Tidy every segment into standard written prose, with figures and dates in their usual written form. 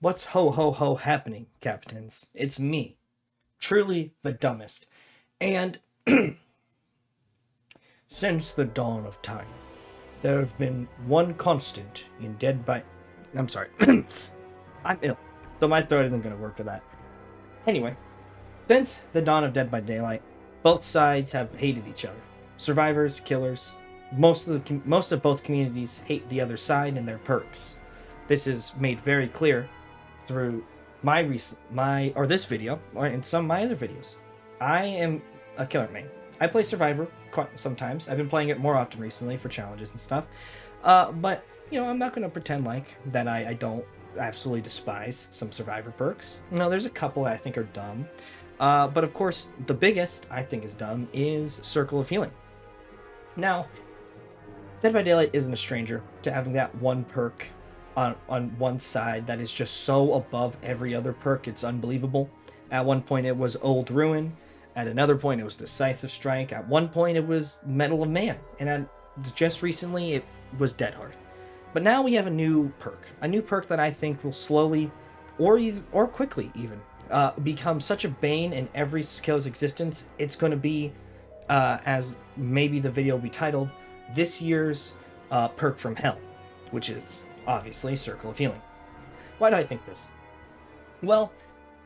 What's ho ho ho happening, Captains? It's me, truly the dumbest. And since the dawn of time, there have been one constant in Dead by. I'm sorry. I'm ill, so my throat isn't going to work for that. Anyway, since the dawn of Dead by Daylight, both sides have hated each other. Survivors, killers, most of both communities hate the other side and their perks. This is made very clear through this video or in some of my other videos. I am a killer main. I play Survivor sometimes. I've been playing it more often recently for challenges and stuff. But I'm not going to pretend like that I don't absolutely despise some Survivor perks. No, there's a couple that I think are dumb. But of course, the biggest I think is dumb is Circle of Healing. Now, Dead by Daylight isn't a stranger to having that one perk on one side that is just so above every other perk, it's unbelievable. At one point it was Old Ruin, at another point it was Decisive Strike, at one point it was Medal of Man, and just recently it was Dead Hard. But now we have a new perk that I think will slowly, or quickly even, become such a bane in every killer's existence. It's going to be, as maybe the video will be titled, this year's perk from hell, which is obviously Circle of Healing. Why do I think this? Well,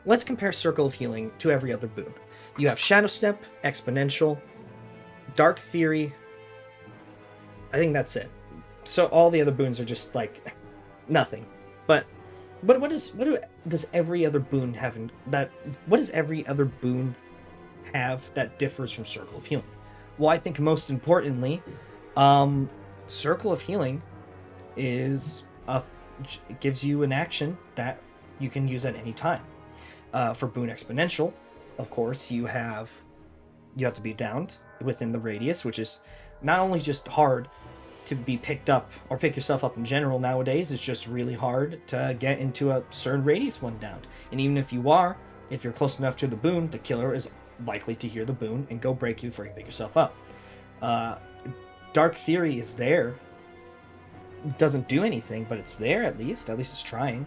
let's compare Circle of Healing to every other boon. You have Shadow Step, Exponential, Dark Theory. I think that's it. So all the other boons are just like nothing. But does every other boon have what does every other boon have that differs from Circle of Healing? Well, I think most importantly, Circle of Healing gives you an action that you can use at any time. For Boon Exponential, of course, you have to be downed within the radius, which is not only just hard to be picked up or pick yourself up in general nowadays, it's just really hard to get into a certain radius when downed. And even if you're close enough to the boon, the killer is likely to hear the boon and go break you before you pick yourself up. Dark Theory is there. Doesn't do anything, but it's there at least it's trying.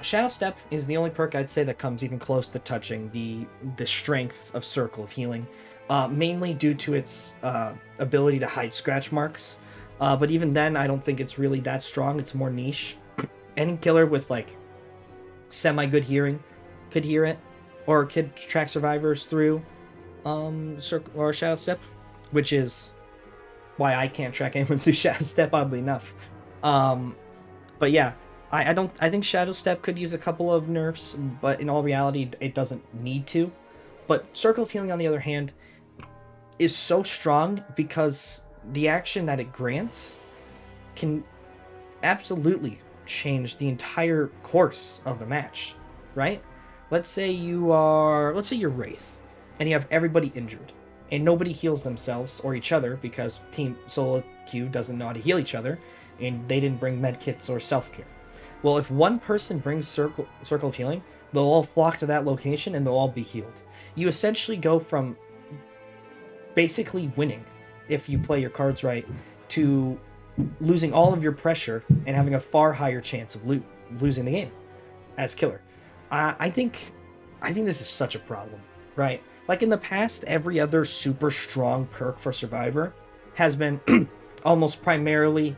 Shadow Step is the only perk I'd say that comes even close to touching the strength of Circle of Healing, mainly due to its ability to hide scratch marks. But even then, I don't think it's really that strong. It's more niche. Any killer with like semi-good hearing could hear it, or could track survivors through Circle or Shadow Step, which is why I can't track anyone through Shadow Step, oddly enough. But yeah, I think Shadow Step could use a couple of nerfs, but in all reality, it doesn't need to. But Circle of Healing, on the other hand, is so strong because the action that it grants can absolutely change the entire course of the match, right? Let's say you're Wraith, and you have everybody injured, and nobody heals themselves or each other because Team Solo Q doesn't know how to heal each other, and they didn't bring medkits or self-care. Well, if one person brings Circle of Healing, they'll all flock to that location and they'll all be healed. You essentially go from basically winning, if you play your cards right, to losing all of your pressure and having a far higher chance of losing the game as killer. I think this is such a problem, right? Like in the past, every other super strong perk for Survivor has been almost primarily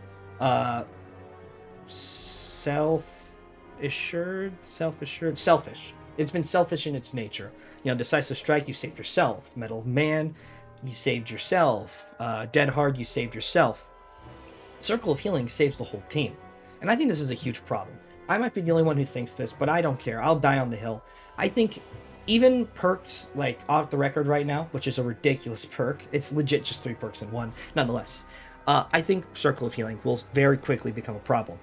selfish. It's been selfish in its nature. Decisive Strike, you saved yourself. Medal of Man, you saved yourself. Dead Hard, you saved yourself. Circle of Healing saves the whole team. And I think this is a huge problem. I might be the only one who thinks this, but I don't care. I'll die on the hill. I think even perks like Off the Record right now, which is a ridiculous perk, it's legit just 3 perks in one, nonetheless. I think Circle of Healing will very quickly become a problem.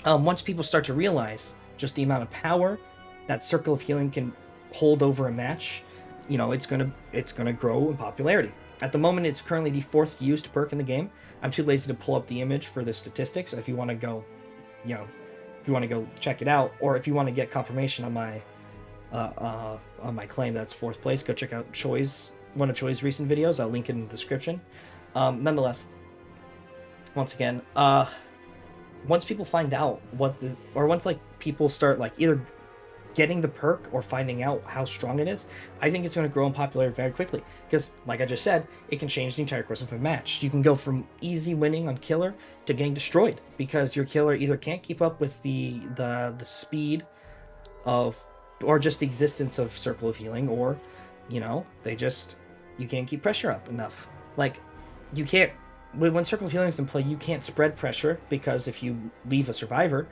Once people start to realize just the amount of power that Circle of Healing can hold over a match, it's gonna grow in popularity. At the moment, it's currently the 4th used perk in the game. I'm too lazy to pull up the image for the statistics. If you want to go, check it out, or if you want to get confirmation on my claim that's 4th place, go check out one of Choi's recent videos. I'll link it in the description. Nonetheless, once again, once people find out once like people start like either getting the perk or finding out how strong it is, I think it's going to grow in popularity very quickly. Because, like I just said, it can change the entire course of a match. You can go from easy winning on killer to getting destroyed because your killer either can't keep up with the speed of, or just the existence of Circle of Healing, or, you know, you can't keep pressure up enough. Like, you can't, when Circle of Healing is in play, you can't spread pressure because if you leave a survivor,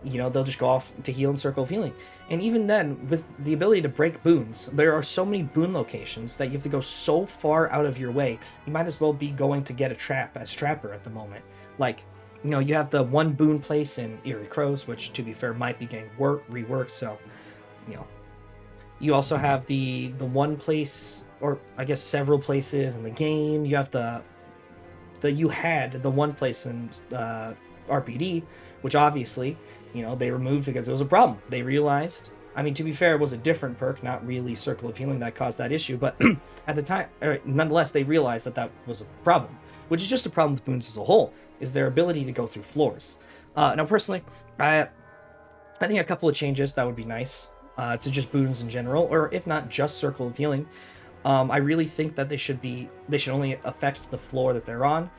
you know, they'll just go off to heal in Circle of Healing. And even then, with the ability to break boons, there are so many boon locations that you have to go so far out of your way. You might as well be going to get a trap as Trapper at the moment. Like, you know, you have the one boon place in Eerie Crows, which, to be fair, might be getting reworked, so, you know. You also have the one place, or I guess several places in the game. You have you had the one place in RPD, which obviously, you know, they removed because it was a problem. They realized, I mean, to be fair, it was a different perk, not really Circle of Healing, that caused that issue, but at the time, nonetheless, they realized that was a problem, which is just a problem with boons as a whole, is their ability to go through floors. Now, personally, I think a couple of changes that would be nice to just boons in general, or if not just Circle of Healing. I really think that they should only affect the floor that they're on.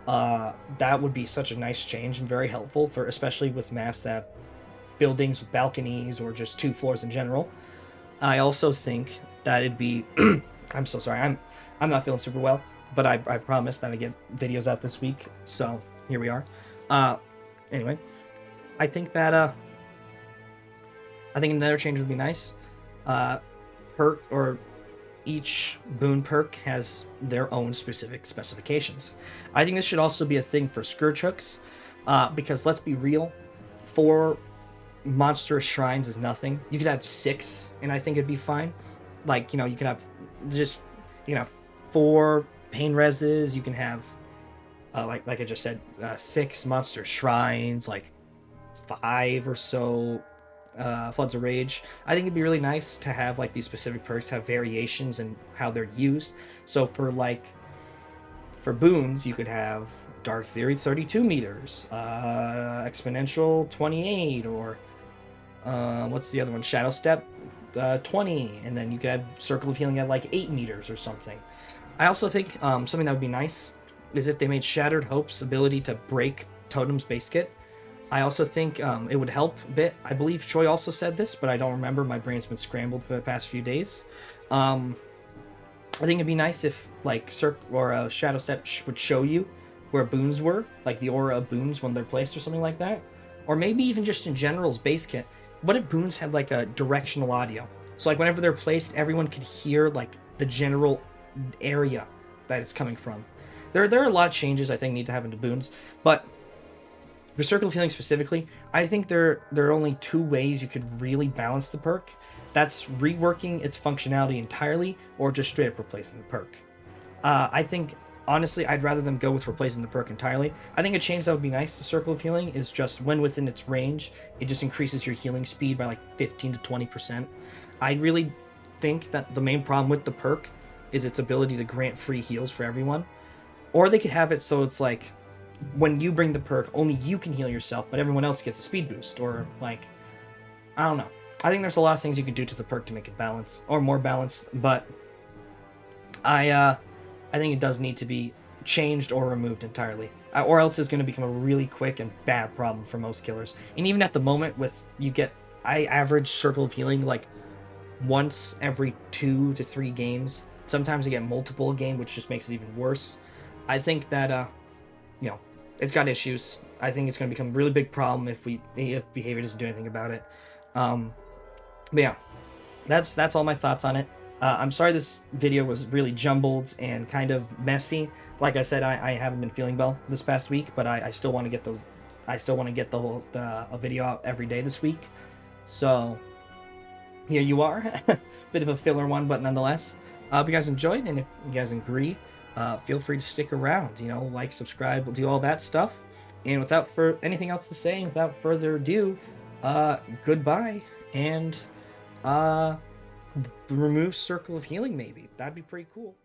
That would be such a nice change and very helpful for, especially with maps that have buildings with balconies or just 2 floors in general. I also think that it'd be I'm so sorry, I'm not feeling super well, but I promised that I'd get videos out this week, so here we are. Anyway, I think that I think another change would be nice. Perk, or each boon perk, has their own specific specifications. I think this should also be a thing for Scourge Hooks, because let's be real, 4 monstrous shrines is nothing. You could have 6, and I think it'd be fine. Like, you know, you can have 4 pain reses. You can have, like I just said, 6 monster shrines, like 5 or so Floods of Rage. I think it'd be really nice to have like these specific perks have variations in how they're used. So for boons, you could have Dark Theory 32 meters, Exponential 28, or what's the other one? Shadow Step 20, and then you could have Circle of Healing at like 8 meters or something. I also think something that would be nice is if they made Shattered Hope's ability to break Totem's base kit. I also think it would help a bit. I believe Choi also said this, but I don't remember. My brain's been scrambled for the past few days. I think it'd be nice if like Shadow Step would show you where boons were, like the aura of boons when they're placed or something like that. Or maybe even just in general's base kit. What if boons had like a directional audio? So like whenever they're placed, everyone could hear like the general area that it's coming from. There are a lot of changes I think need to happen to boons, but for Circle of Healing specifically, I think there are only 2 ways you could really balance the perk. That's reworking its functionality entirely, or just straight up replacing the perk. I think, honestly, I'd rather them go with replacing the perk entirely. I think a change that would be nice to Circle of Healing is just when within its range, it just increases your healing speed by like 15 to 20%. I really think that the main problem with the perk is its ability to grant free heals for everyone. Or they could have it so it's like, when you bring the perk, only you can heal yourself, but everyone else gets a speed boost, or like, I don't know. I think there's a lot of things you could do to the perk to make it balanced, or more balanced, but I think it does need to be changed or removed entirely, or else it's going to become a really quick and bad problem for most killers. And even at the moment, I average Circle of Healing like once every 2 to 3 games. Sometimes I get multiple a game, which just makes it even worse. I think that you know, it's got issues. I think it's going to become a really big problem if behavior doesn't do anything about it. But yeah, that's all my thoughts on it. I'm sorry this video was really jumbled and kind of messy. Like I said, I haven't been feeling well this past week, but I still want to get those. I still want to get a video out every day this week. So here you are, bit of a filler one, but nonetheless. I hope you guys enjoyed, and if you guys agree, feel free to stick around. You know, like, subscribe, do all that stuff. And without anything else to say, without further ado, goodbye, and remove Circle of Healing maybe. That'd be pretty cool.